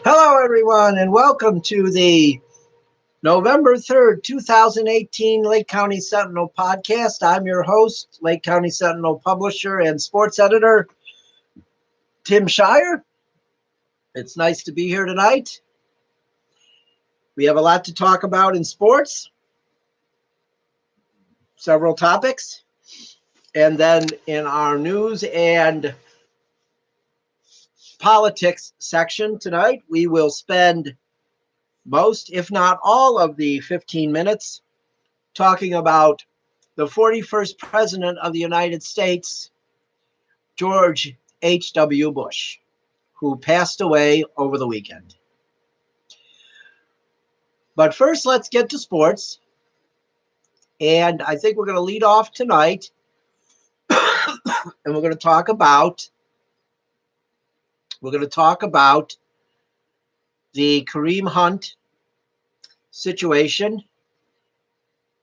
Hello, everyone, and welcome to the November 3rd, 2018 Lake County Sentinel Podcast. I'm your host, Lake County Sentinel publisher and sports editor, Tim Shirer. It's nice to be here tonight. We have a lot to talk about in sports, several topics, and then in our news and politics section tonight, we will spend most, if not all, of the 15 minutes talking about the 41st President of the United States, George H.W. Bush, who passed away over the weekend. But first, let's get to sports. And I think we're going to lead off tonight, and we're going to talk about the Kareem Hunt situation,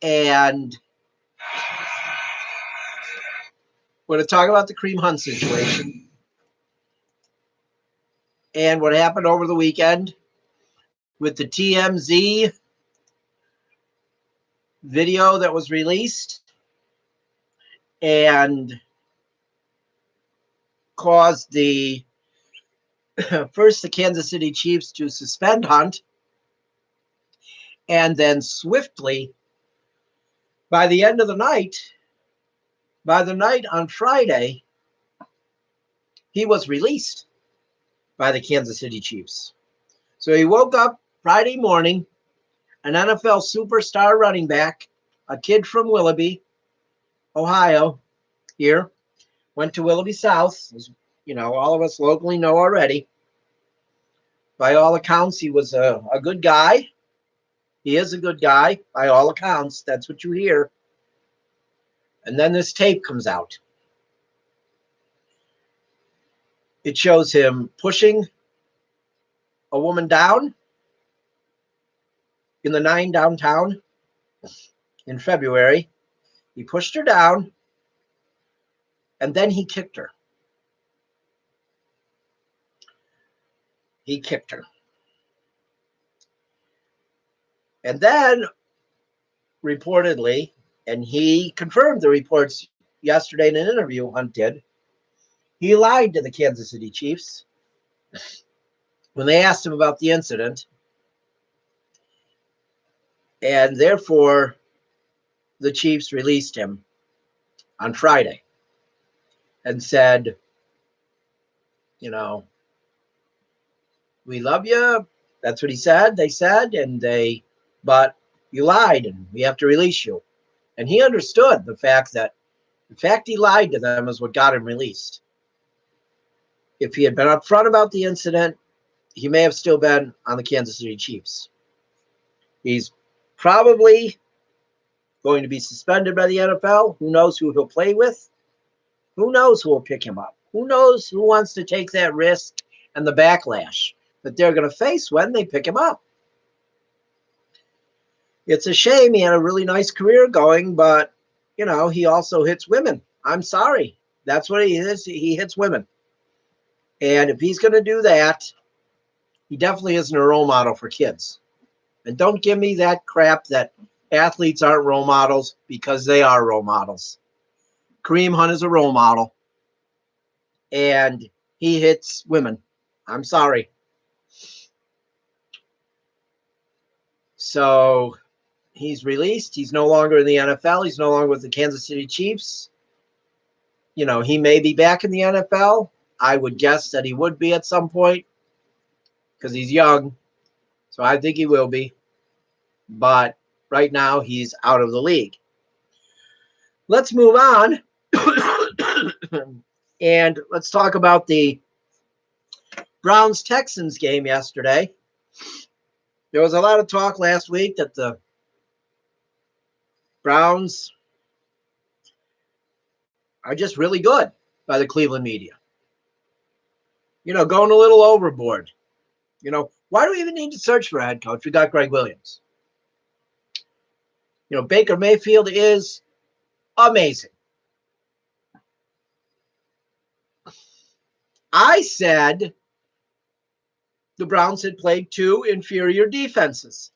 and we're going to talk about the Kareem Hunt situation and what happened over the weekend with the TMZ video that was released and caused the Kansas City Chiefs to suspend Hunt, and then swiftly, by the night on Friday, he was released by the Kansas City Chiefs. So he woke up Friday morning, an NFL superstar running back, a kid from Willoughby, Ohio, here, went to Willoughby South, as all of us locally know already. By all accounts, he was a good guy. He is a good guy, by all accounts. That's what you hear. And then this tape comes out. It shows him pushing a woman down in the 9 downtown in February. He pushed her down, and then he kicked her. And then, reportedly, and he confirmed the reports yesterday in an interview Hunt did, he lied to the Kansas City Chiefs when they asked him about the incident. And therefore, the Chiefs released him on Friday and said, we love you. That's what he said. They said, but you lied and we have to release you. And he understood the fact he lied to them is what got him released. If he had been upfront about the incident, he may have still been on the Kansas City Chiefs. He's probably going to be suspended by the NFL. Who knows who he'll play with? Who knows who will pick him up? Who knows who wants to take that risk and the backlash that they're going to face when they pick him up? It's a shame. He had a really nice career going, but, he also hits women. I'm sorry. That's what he is. He hits women. And if he's going to do that, he definitely isn't a role model for kids. And don't give me that crap that athletes aren't role models, because they are role models. Kareem Hunt is a role model, and he hits women. I'm sorry. So he's released. He's no longer in the NFL. He's no longer with the Kansas City Chiefs. He may be back in the NFL. I would guess that he would be at some point because he's young. So I think he will be. But right now, he's out of the league. Let's move on. And let's talk about the Browns-Texans game yesterday. There was a lot of talk last week that the Browns are just really good by the Cleveland media. Going a little overboard. Why do we even need to search for a head coach? We got Greg Williams. Baker Mayfield is amazing. I said the Browns had played two inferior defenses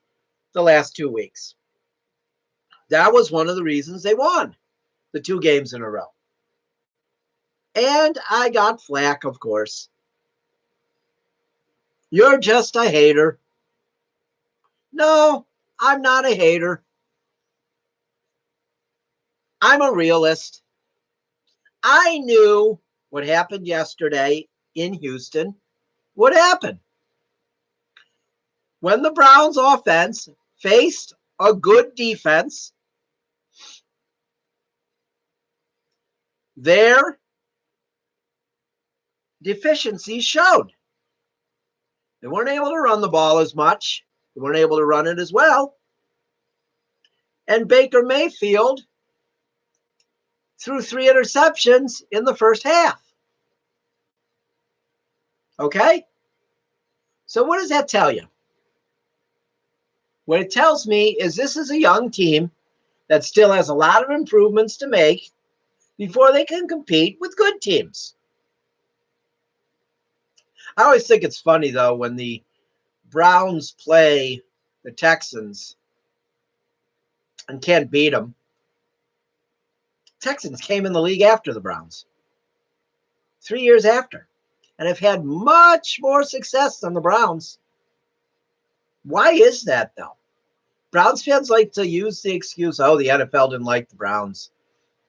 the last 2 weeks. That was one of the reasons they won the 2 games in a row. And I got flack, of course. You're just a hater. No, I'm not a hater. I'm a realist. I knew what happened yesterday in Houston would happen. When the Browns offense faced a good defense, their deficiencies showed. They weren't able to run the ball as much. They weren't able to run it as well. And Baker Mayfield threw 3 interceptions in the first half. Okay? So what does that tell you? What it tells me is this is a young team that still has a lot of improvements to make before they can compete with good teams. I always think it's funny, though, when the Browns play the Texans and can't beat them. Texans came in the league after the Browns, 3 years after, and have had much more success than the Browns. Why is that, though? Browns fans like to use the excuse, oh, the NFL didn't like the Browns.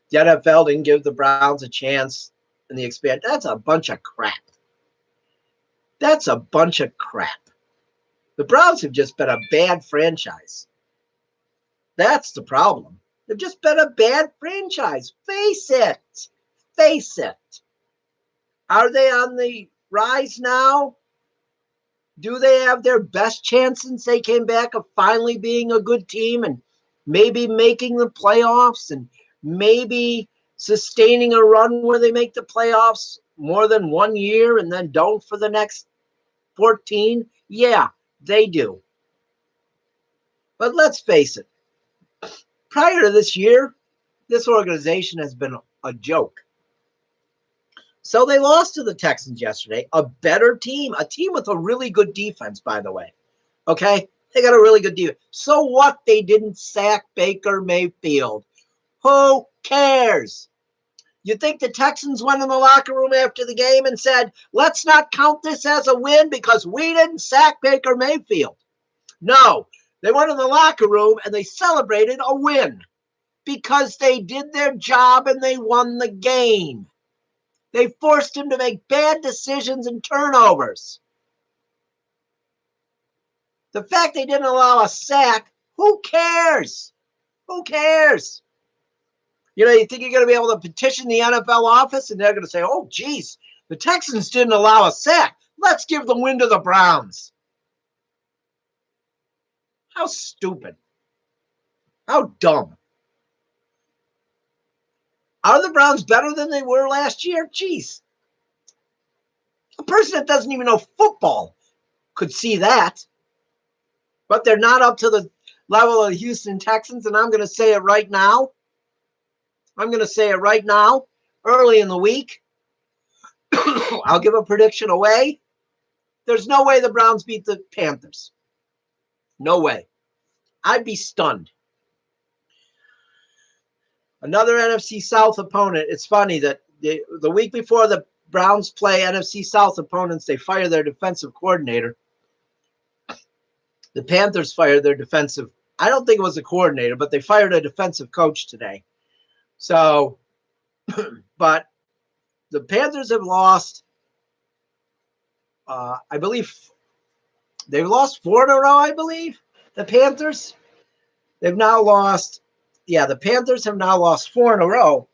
The NFL didn't give the Browns a chance in the expansion. That's a bunch of crap. That's a bunch of crap. The Browns have just been a bad franchise. That's the problem. They've just been a bad franchise. Face it. Face it. Are they on the rise now? Do they have their best chance since they came back of finally being a good team and maybe making the playoffs and maybe sustaining a run where they make the playoffs more than 1 year and then don't for the next 14? Yeah, they do. But let's face it. Prior to this year, this organization has been a joke. So they lost to the Texans yesterday, a better team, a team with a really good defense, by the way. Okay? They got a really good defense. So what? They didn't sack Baker Mayfield. Who cares? You think the Texans went in the locker room after the game and said, let's not count this as a win because we didn't sack Baker Mayfield? No. They went in the locker room and they celebrated a win because they did their job and they won the game. They forced him to make bad decisions and turnovers. The fact they didn't allow a sack, who cares? Who cares? You know, you think you're going to be able to petition the NFL office and they're going to say, oh, geez, the Texans didn't allow a sack. Let's give the win to the Browns. How stupid. How dumb. Are the Browns better than they were last year? Jeez. A person that doesn't even know football could see that. But they're not up to the level of the Houston Texans, and I'm going to say it right now. Early in the week. I'll give a prediction away. There's no way the Browns beat the Panthers. No way. I'd be stunned. Another NFC South opponent. It's funny that the week before the Browns play NFC South opponents, they fire their defensive coordinator. The Panthers fired their defensive. I don't think it was a coordinator, but they fired a defensive coach today. So, but the Panthers have lost, I believe, they've lost 4 in a row, I believe. The Panthers. They've now lost. Yeah, the Panthers have now lost 4 in a row.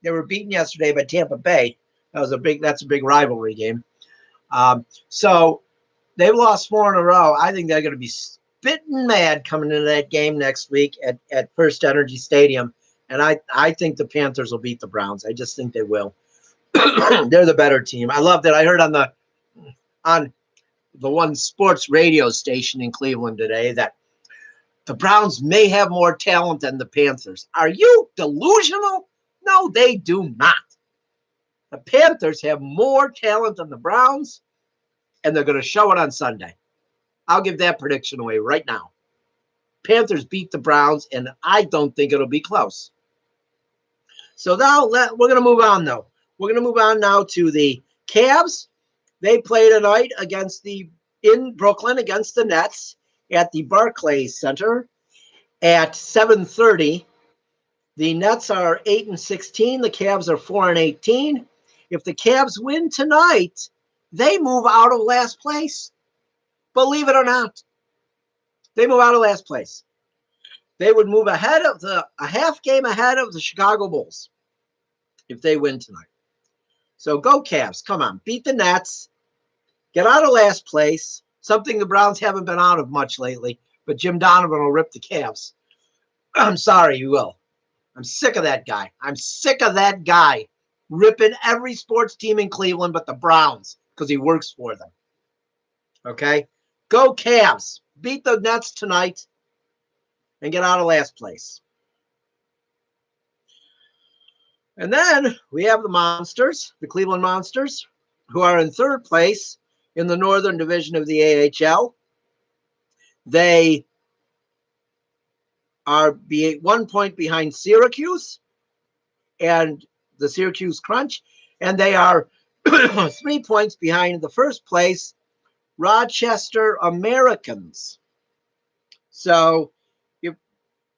They were beaten yesterday by Tampa Bay. That's a big rivalry game. So they've lost 4 in a row. I think they're going to be spitting mad coming into that game next week at First Energy Stadium. And I think the Panthers will beat the Browns. I just think they will. They're the better team. I love that. I heard on the one sports radio station in Cleveland today that the Browns may have more talent than the Panthers. Are you delusional? No, they do not. The Panthers have more talent than the Browns. and they're going to show it on Sunday. I'll give that prediction away right now. Panthers beat the Browns, and I don't think it'll be close. So now we're going to move on, though. We're going to move on now to the Cavs. They play tonight in Brooklyn against the Nets at the Barclays Center at 7:30. The Nets are 8-16. The Cavs are 4-18. If the Cavs win tonight, they move out of last place. Believe it or not, they move out of last place. They would move a half game ahead of the Chicago Bulls if they win tonight. So go Cavs. Come on. Beat the Nets. Get out of last place. Something the Browns haven't been out of much lately. But Jim Donovan will rip the Cavs. I'm sorry, you will. I'm sick of that guy. I'm sick of that guy ripping every sports team in Cleveland but the Browns because he works for them. Okay? Go Cavs. Beat the Nets tonight and get out of last place. And then we have the Monsters, the Cleveland Monsters, who are in third place in the Northern Division of the AHL. They are 1 point behind Syracuse and the Syracuse Crunch, and they are 3 points behind the first place Rochester Americans. So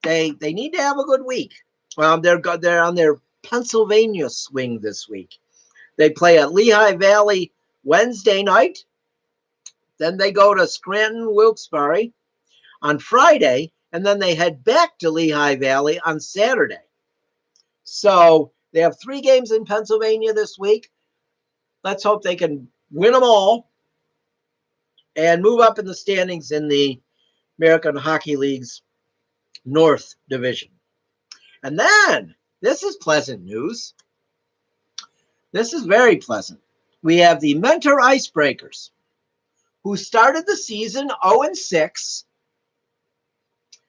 they need to have a good week. They're on their Pennsylvania swing this week. They play at Lehigh Valley Wednesday night. Then they go to Scranton, Wilkes-Barre on Friday, and then they head back to Lehigh Valley on Saturday. So they have 3 games in Pennsylvania this week. Let's hope they can win them all and move up in the standings in the American Hockey League's North Division. And then, this is pleasant news. This is very pleasant. We have the Mentor Icebreakers, who started the season 0-6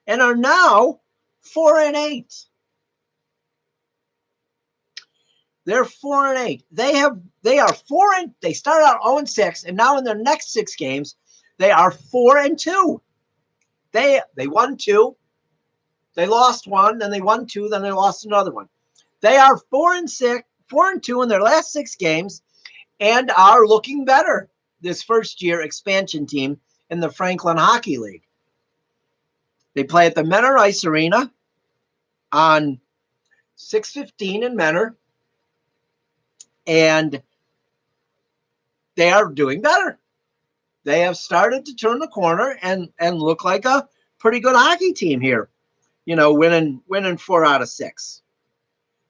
and are now 4-8. They're 4-8. They started out 0-6, and now in their next 6 games, they are 4-2. They won 2, they lost 1, then they won 2, then they lost another one. They are 4-6, 4-2 in their last 6 games, and are looking better. This first-year expansion team in the Franklin Hockey League. They play at the Mentor Ice Arena on 6/15 in Mentor, and they are doing better. They have started to turn the corner and look like a pretty good hockey team here. You know, winning 4 out of 6.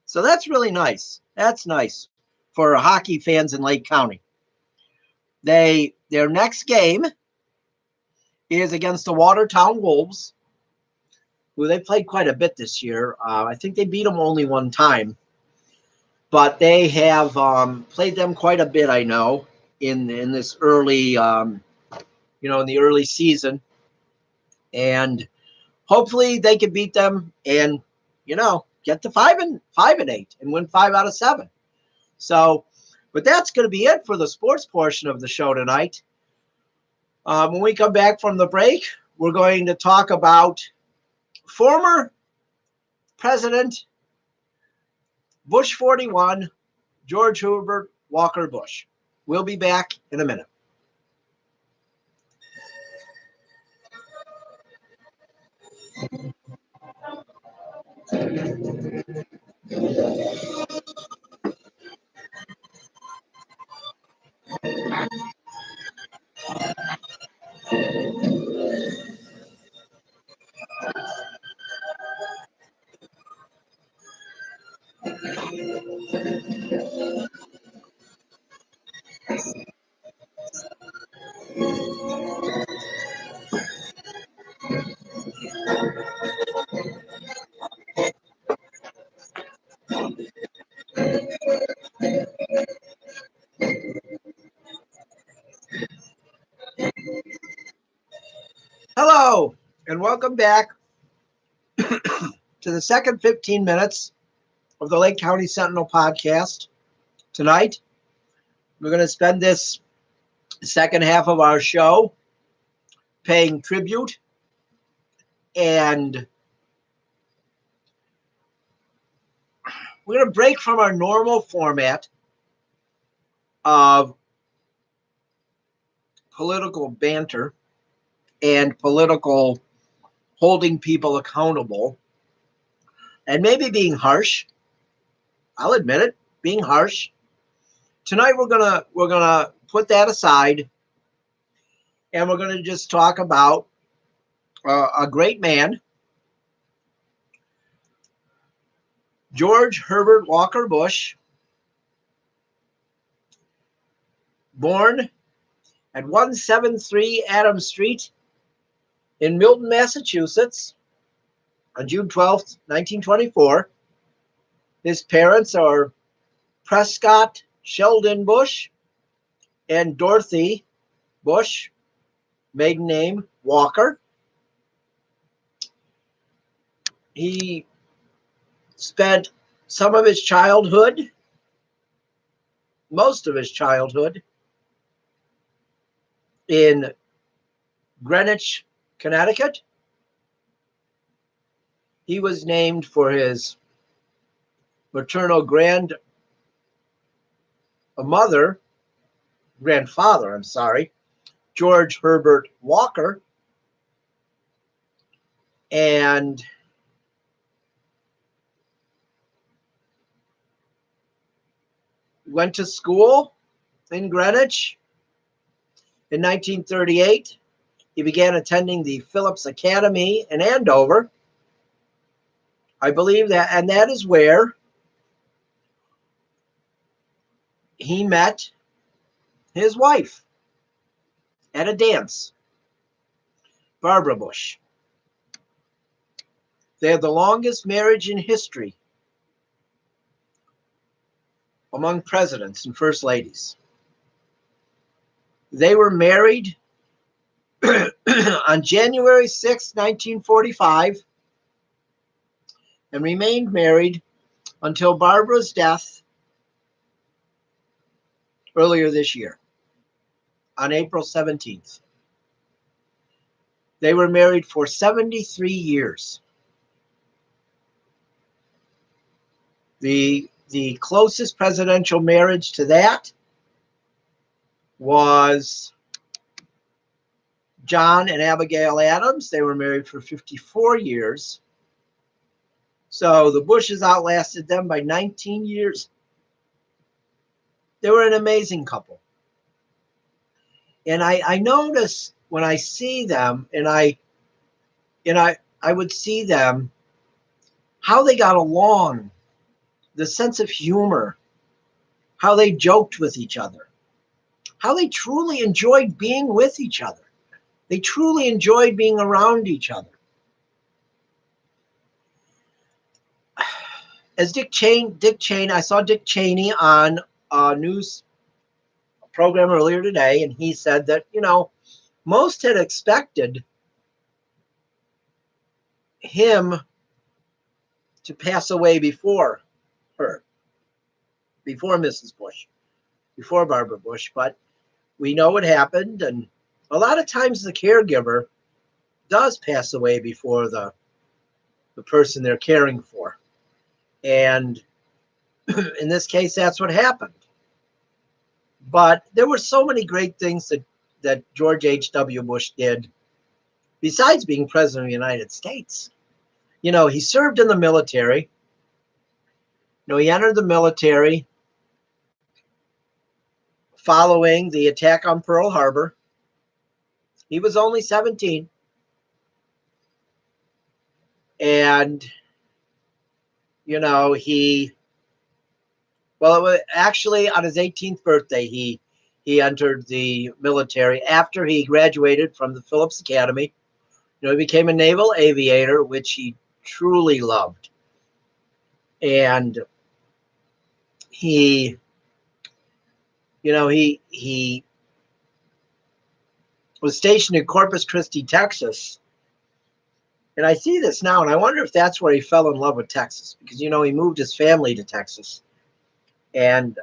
So that's really nice. That's nice for hockey fans in Lake County. Their next game is against the Watertown Wolves, who they played quite a bit this year. I think they beat them only 1 time, but they have played them quite a bit, I know, in this early, in the early season. And hopefully they can beat them and, get to 5-8 and win 5 out of 7. So, but that's going to be it for the sports portion of the show tonight. When we come back from the break, we're going to talk about former President Bush 41, George Herbert Walker Bush. We'll be back in a minute. Hello, and welcome back to the second 15 minutes of the Lake County Sentinel Podcast. Tonight, we're going to spend this second half of our show, paying tribute, and we're going to break from our normal format of political banter and political holding people accountable and maybe being harsh. I'll admit it, being harsh. Tonight we're gonna put that aside, and we're gonna just talk about a great man, George Herbert Walker Bush, born at 173 Adams Street in Milton, Massachusetts, on June 12th, 1924. His parents are Prescott Sheldon Bush and Dorothy Bush, maiden name Walker. He spent some of his childhood, most of his childhood, in Greenwich, Connecticut. He was named for his maternal grandfather, George Herbert Walker, and went to school in Greenwich. In 1938, he began attending the Phillips Academy in Andover. I believe that, and that is where he met his wife at a dance, Barbara Bush. They had the longest marriage in history among presidents and first ladies. They were married on January 6, 1945, and remained married until Barbara's death earlier this year, on April 17th. They were married for 73 years. The closest presidential marriage to that was John and Abigail Adams. They were married for 54 years. So the Bushes outlasted them by 19 years. They were an amazing couple. And I notice when I see them, and I would see them, how they got along, the sense of humor, how they joked with each other, how they truly enjoyed being with each other. They truly enjoyed being around each other. As Dick Cheney, I saw Dick Cheney on a news program earlier today, and he said that, most had expected him to pass away before her, before Mrs. Bush, before Barbara Bush, but we know what happened, and a lot of times the caregiver does pass away before the person they're caring for. And in this case, that's what happened. But there were so many great things that George H.W. Bush did besides being president of the United States. He served in the military. He entered the military following the attack on Pearl Harbor. He was only 17. And, it was actually on his 18th birthday, he entered the military after he graduated from the Phillips Academy. He became a naval aviator, which he truly loved. And he was stationed in Corpus Christi, Texas. And I see this now, and I wonder if that's where he fell in love with Texas, because, he moved his family to Texas. And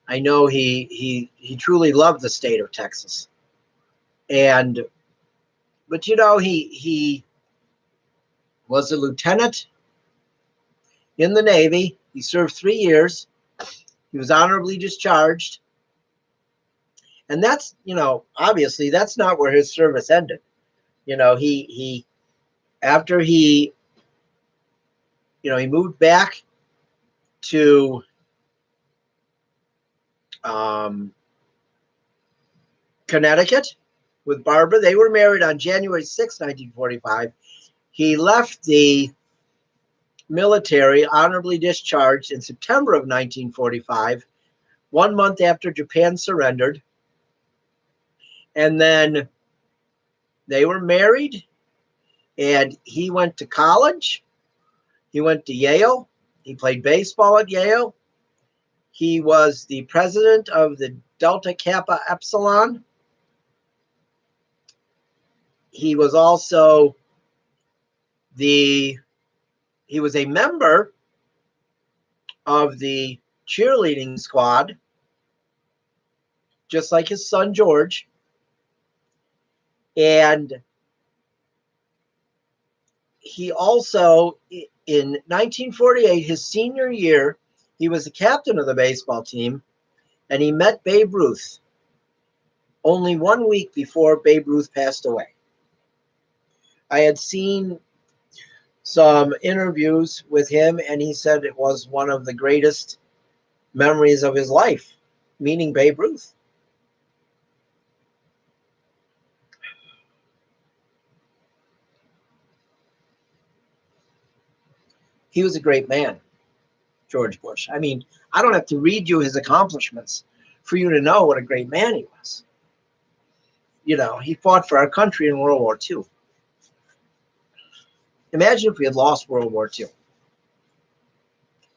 I know he truly loved the state of Texas. But he was a lieutenant in the Navy. He served 3 years. He was honorably discharged. And that's, obviously that's not where his service ended. He after he moved back to Connecticut with Barbara. They were married on January 6, 1945. He left the military, honorably discharged in September of 1945, 1 month after Japan surrendered. And then they were married, and he went to college. He went to Yale. He played baseball at Yale. He was the president of the Delta Kappa Epsilon. He was also he was a member of the cheerleading squad, just like his son George. And he also, in 1948, his senior year, he was the captain of the baseball team, and he met Babe Ruth only 1 week before Babe Ruth passed away. I had seen some interviews with him, and he said it was one of the greatest memories of his life, meeting Babe Ruth. He was a great man, George Bush. I mean, I don't have to read you his accomplishments for you to know what a great man he was. He fought for our country in World War II. Imagine if we had lost World War II.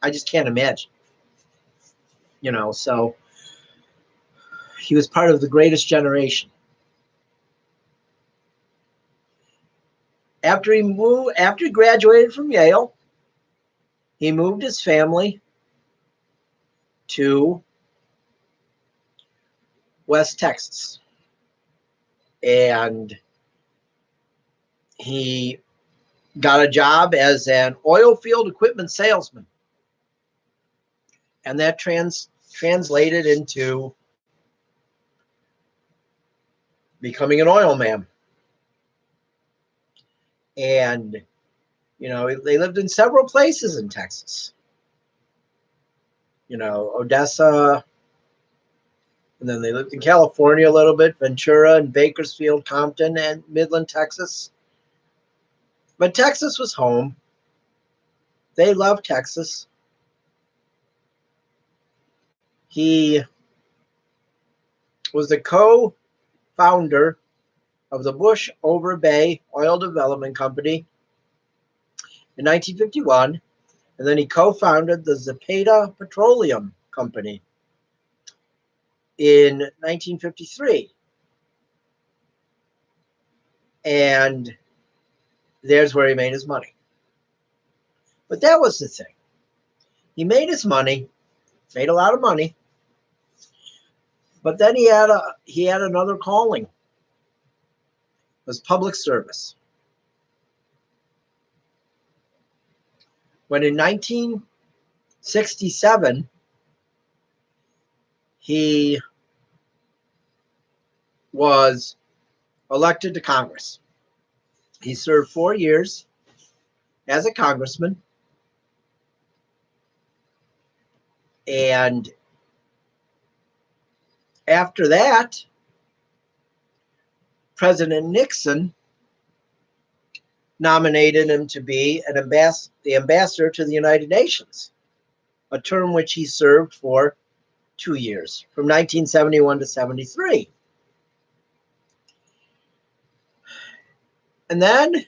I just can't imagine. So he was part of the greatest generation. After he graduated from Yale, he moved his family to West Texas. And he got a job as an oil field equipment salesman. And that translated into becoming an oil man. And, they lived in several places in Texas. Odessa. And then they lived in California a little bit, Ventura and Bakersfield, Compton, and Midland, Texas. But Texas was home. They loved Texas. He was the co-founder of the Bush Over Bay Oil Development Company in 1951, and then he co-founded the Zapata Petroleum Company in 1953. And there's where he made his money. But that was the thing. He made his money, made a lot of money, but then he had another calling. It was public service. When in 1967, he was elected to Congress. He served 4 years as a congressman. And after that, President Nixon nominated him to be the ambassador to the United Nations, a term which he served for 2 years, from 1971 to 73. And then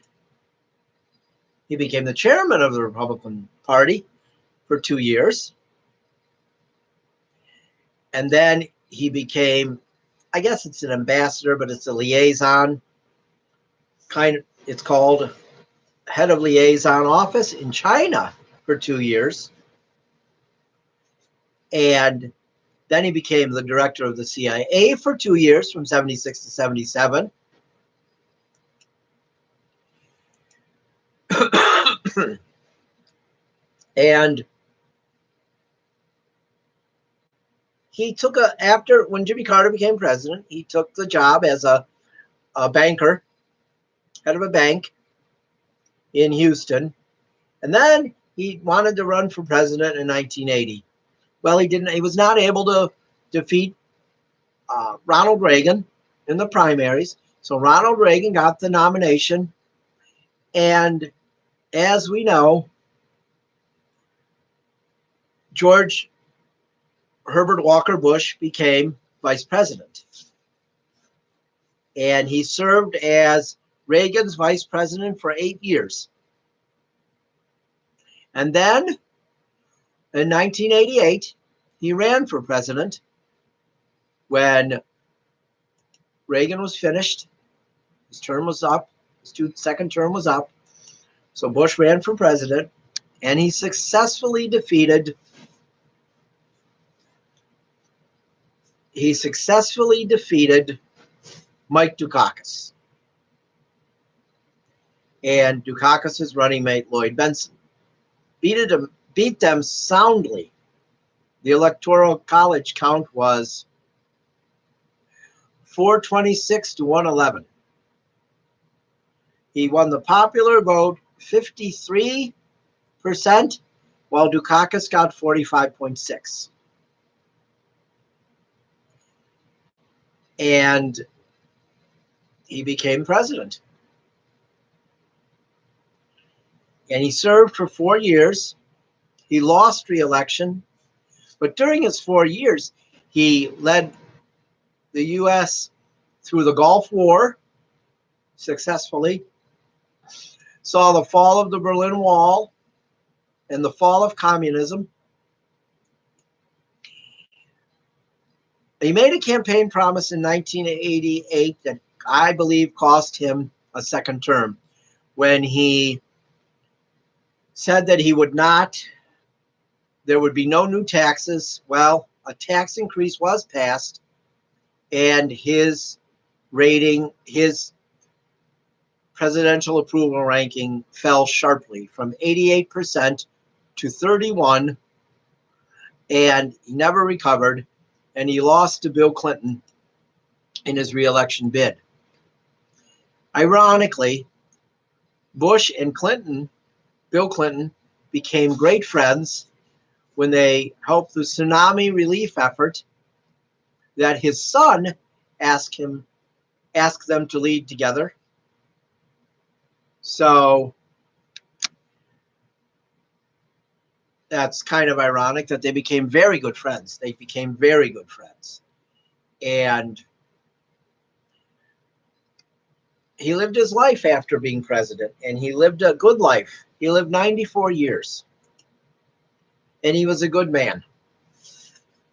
he became the chairman of the Republican Party for 2 years. And then he became, I guess it's an ambassador, but it's a liaison, it's called head of liaison office in China for 2 years. And Then he became the director of the CIA for 2 years, from 76 to 77. And he took after when Jimmy Carter became president, he took the job as a banker, head of a bank in Houston. And then he wanted to run for president in 1980. Well, he didn't. He was not able to defeat Ronald Reagan in the primaries. So Ronald Reagan got the nomination. And as we know, George Herbert Walker Bush became vice president. And he served as Reagan's vice president for 8 years. And then in 1988, he ran for president when Reagan was finished. His term was up. His second term was up. So Bush ran for president, and he successfully defeated Mike Dukakis and Dukakis' running mate Lloyd Bentsen. Beat them soundly. The Electoral College count was 426 to 111. He won the popular vote 53%, while Dukakis got 45.6%. And he became president. And he served for 4 years. He lost re-election, but during his 4 years, he led the U.S. through the Gulf War successfully, saw the fall of the Berlin Wall and the fall of communism. He made a campaign promise in 1988 that I believe cost him a second term, when he said that there would be no new taxes. Well, a tax increase was passed, and his presidential approval ranking fell sharply from 88% to 31%, and he never recovered, and he lost to Bill Clinton in his re-election bid. Ironically, Bush and Bill Clinton, became great friends when they helped the tsunami relief effort that his son asked them to lead together. So that's kind of ironic that they became very good friends. And he lived his life after being president, and he lived a good life. He lived 94 years, and he was a good man.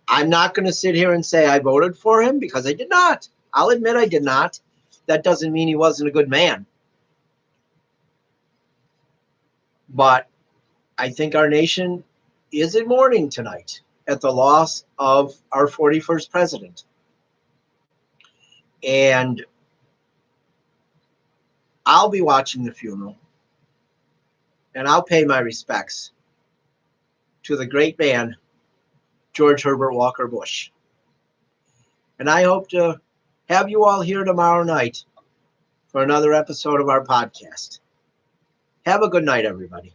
I'm not going to sit here and say I voted for him, because I did not. I'll admit I did not. That doesn't mean he wasn't a good man. But I think our nation is in mourning tonight at the loss of our 41st president. And I'll be watching the funeral, and I'll pay my respects to the great man, George Herbert Walker Bush. And I hope to have you all here tomorrow night for another episode of our podcast. Have a good night, everybody.